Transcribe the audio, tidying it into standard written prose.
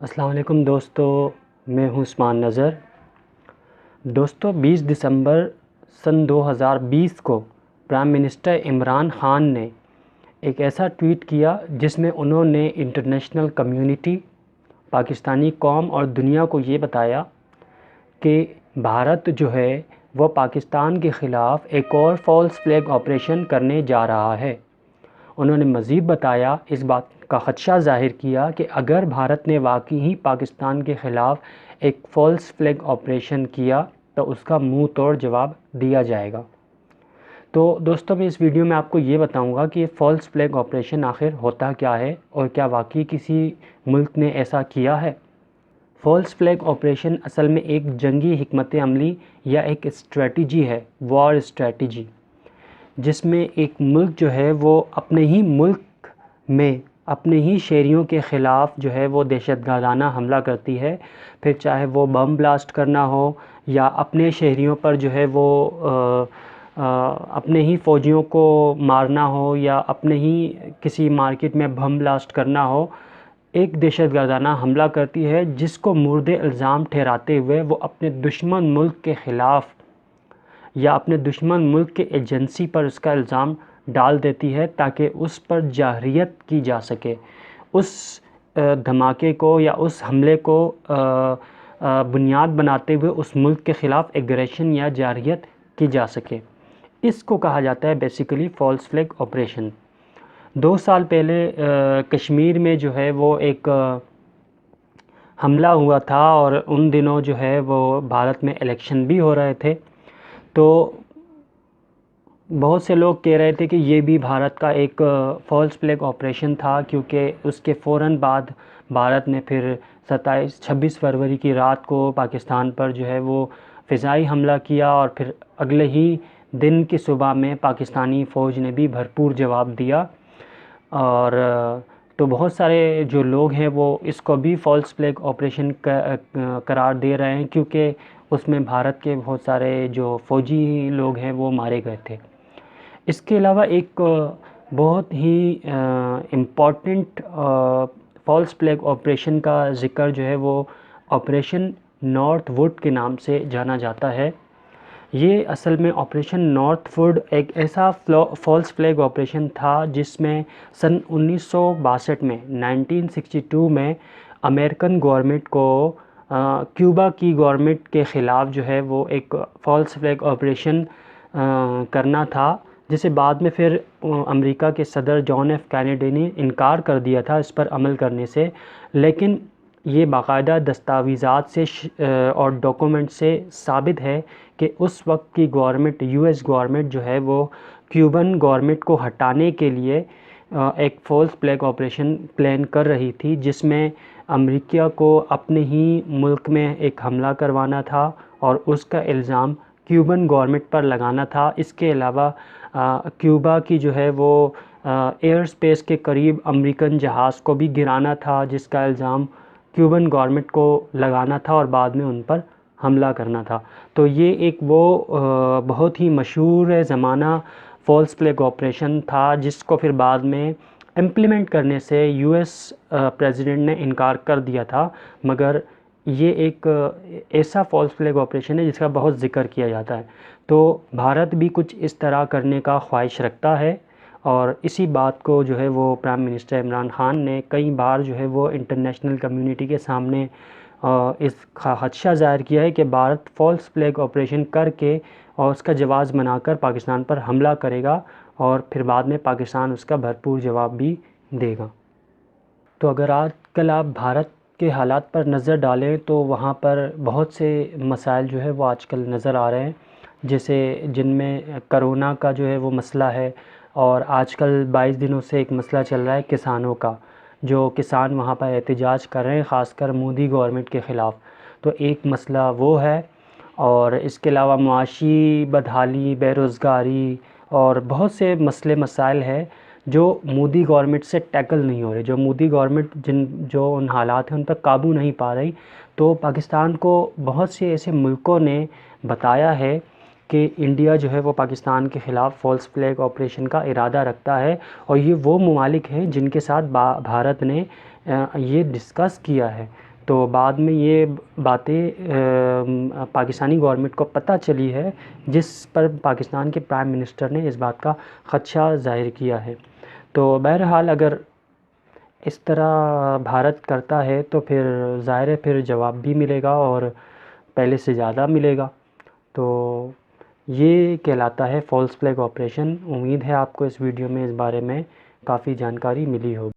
السلام علیکم دوستو، میں ہوں عثمان نظر۔ دوستو 20 دسمبر سن 2020 کو پرائم منسٹر عمران خان نے ایک ایسا ٹویٹ کیا جس میں انہوں نے انٹرنیشنل کمیونٹی، پاکستانی قوم اور دنیا کو یہ بتایا کہ بھارت جو ہے وہ پاکستان کے خلاف ایک اور فالس فلیگ آپریشن کرنے جا رہا ہے۔ انہوں نے مزید بتایا، اس بات کا خدشہ ظاہر کیا کہ اگر بھارت نے واقعی ہی پاکستان کے خلاف ایک فالس فلیگ آپریشن کیا تو اس کا منہ توڑ جواب دیا جائے گا۔ تو دوستوں، میں اس ویڈیو میں آپ کو یہ بتاؤں گا کہ یہ فالس فلیگ آپریشن آخر ہوتا کیا ہے اور کیا واقعی کسی ملک نے ایسا کیا ہے۔ فالس فلیگ آپریشن اصل میں ایک جنگی حکمت عملی یا ایک اسٹریٹجی ہے، وار اسٹریٹجی، جس میں ایک ملک جو ہے وہ اپنے ہی ملک میں اپنے ہی شہریوں کے خلاف جو ہے وہ دہشت گردانہ حملہ کرتی ہے، پھر چاہے وہ بم بلاسٹ کرنا ہو یا اپنے شہریوں پر جو ہے وہ اپنے ہی فوجیوں کو مارنا ہو یا اپنے ہی کسی مارکیٹ میں بم بلاسٹ کرنا ہو، ایک دہشت گردانہ حملہ کرتی ہے جس کو مورد الزام ٹھہراتے ہوئے وہ اپنے دشمن ملک کے خلاف یا اپنے دشمن ملک کے ایجنسی پر اس کا الزام ڈال دیتی ہے تاکہ اس پر جارحیت کی جا سکے، اس دھماکے کو یا اس حملے کو بنیاد بناتے ہوئے اس ملک کے خلاف ایگریشن یا جارحیت کی جا سکے۔ اس کو کہا جاتا ہے بیسیکلی فالس فلیگ آپریشن۔ 2 سال پہلے کشمیر میں جو ہے وہ ایک حملہ ہوا تھا اور ان دنوں جو ہے وہ بھارت میں الیکشن بھی ہو رہے تھے، تو بہت سے لوگ کہہ رہے تھے کہ یہ بھی بھارت کا ایک فالس فلیگ آپریشن تھا، کیونکہ اس کے فوراً بعد بھارت نے پھر 26 فروری کی رات کو پاکستان پر جو ہے وہ فضائی حملہ کیا اور پھر اگلے ہی دن کی صبح میں پاکستانی فوج نے بھی بھرپور جواب دیا، اور تو بہت سارے جو لوگ ہیں وہ اس کو بھی فالس فلیگ آپریشن قرار دے رہے ہیں، کیونکہ اس میں بھارت کے بہت سارے جو فوجی لوگ ہیں وہ مارے گئے تھے۔ اس کے علاوہ ایک بہت ہی امپورٹنٹ فالس فلیگ آپریشن کا ذکر جو ہے وہ آپریشن نارتھ ووڈ کے نام سے جانا جاتا ہے۔ یہ اصل میں آپریشن نارتھ ووڈ ایک ایسا فالس فلیگ آپریشن تھا جس میں سن 1962 میں 1962 میں امریکن گورنمنٹ کو کیوبا کی گورنمنٹ کے خلاف جو ہے وہ ایک فالس فلیگ آپریشن کرنا تھا، جسے بعد میں پھر امریکہ کے صدر جان ایف کینیڈی نے انکار کر دیا تھا اس پر عمل کرنے سے، لیکن یہ باقاعدہ دستاویزات سے اور ڈاکومنٹ سے ثابت ہے کہ اس وقت کی گورنمنٹ، یو ایس گورنمنٹ جو ہے وہ کیوبن گورنمنٹ کو ہٹانے کے لیے ایک فالس فلیگ آپریشن پلان کر رہی تھی، جس میں امریکہ کو اپنے ہی ملک میں ایک حملہ کروانا تھا اور اس کا الزام کیوبن گورنمنٹ پر لگانا تھا۔ اس کے علاوہ کیوبا کی جو ہے وہ ایئر سپیس کے قریب امریکن جہاز کو بھی گرانا تھا، جس کا الزام کیوبن گورنمنٹ کو لگانا تھا اور بعد میں ان پر حملہ کرنا تھا۔ تو یہ ایک وہ بہت ہی مشہور زمانہ فالس فلیگ آپریشن تھا جس کو پھر بعد میں امپلیمنٹ کرنے سے یو ایس پریزیڈنٹ نے انکار کر دیا تھا، مگر یہ ایک ایسا فالس فلیگ آپریشن ہے جس کا بہت ذکر کیا جاتا ہے۔ تو بھارت بھی کچھ اس طرح کرنے کا خواہش رکھتا ہے، اور اسی بات کو جو ہے وہ پرائم منسٹر عمران خان نے کئی بار جو ہے وہ انٹرنیشنل کمیونٹی کے سامنے اس کا خدشہ ظاہر کیا ہے کہ بھارت فالس فلیگ آپریشن کر کے اور اس کا جواز بنا کر پاکستان پر حملہ کرے گا اور پھر بعد میں پاکستان اس کا بھرپور جواب بھی دے گا۔ تو اگر آج کل آپ بھارت کے حالات پر نظر ڈالیں تو وہاں پر بہت سے مسائل جو ہے وہ آج کل نظر آ رہے ہیں، جیسے جن میں کرونا کا جو ہے وہ مسئلہ ہے، اور آج کل 22 دنوں سے ایک مسئلہ چل رہا ہے کسانوں کا، جو کسان وہاں پر احتجاج کر رہے ہیں خاص کر مودی گورنمنٹ کے خلاف۔ تو ایک مسئلہ وہ ہے، اور اس کے علاوہ معاشی بدحالی، بے روزگاری اور بہت سے مسائل ہیں جو مودی گورنمنٹ سے ٹیکل نہیں ہو رہے، جو مودی گورنمنٹ جو ان حالات ہیں ان پر قابو نہیں پا رہی۔ تو پاکستان کو بہت سے ایسے ملکوں نے بتایا ہے کہ انڈیا جو ہے وہ پاکستان کے خلاف فالس فلیگ آپریشن کا ارادہ رکھتا ہے، اور یہ وہ ممالک ہیں جن کے ساتھ بھارت نے یہ ڈسکس کیا ہے۔ تو بعد میں یہ باتیں پاکستانی گورنمنٹ کو پتہ چلی ہے، جس پر پاکستان کے پرائم منسٹر نے اس بات کا خدشہ ظاہر کیا ہے۔ تو بہرحال اگر اس طرح بھارت کرتا ہے تو پھر ظاہر ہے پھر جواب بھی ملے گا اور پہلے سے زیادہ ملے گا۔ تو یہ کہلاتا ہے فالس فلیگ آپریشن۔ امید ہے آپ کو اس ویڈیو میں اس بارے میں کافی جانکاری ملی ہوگی۔